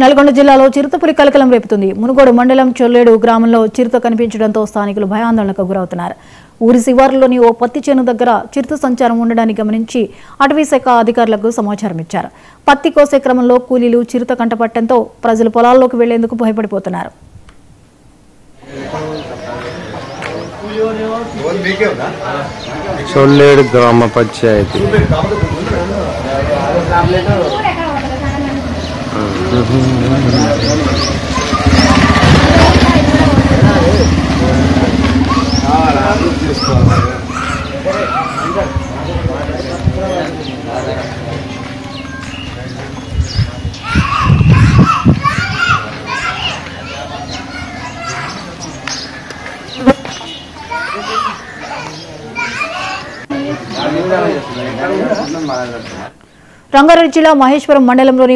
నల్గొండ జిల్లాలో చిరుతపులి కలకలం రేపుతుంది. మునుగోడు మండలం చొల్లేడు గ్రామంలో చిరుత కనిపించడంతో స్థానికులు భయాందోళనకు గురవుతున్నారు. ఊరి శివారులోని ఓ పత్తి చేను దగ్గర చిరుత సంచారం ఉండడాన్ని గమనించి అటవీ శాఖ అధికారులకు సమాచారం ఇచ్చారు. పత్తి కోసే క్రమంలో కూలీలు చిరుత కంటపట్టడంతో ప్రజలు పొలాల్లోకి వెళ్లేందుకు భయపడిపోతున్నారు. చొల్లేడు గ్రామ పంచాయతీ రంగారెడ్డి జిల్లా మహేశ్వరం మండలంలోని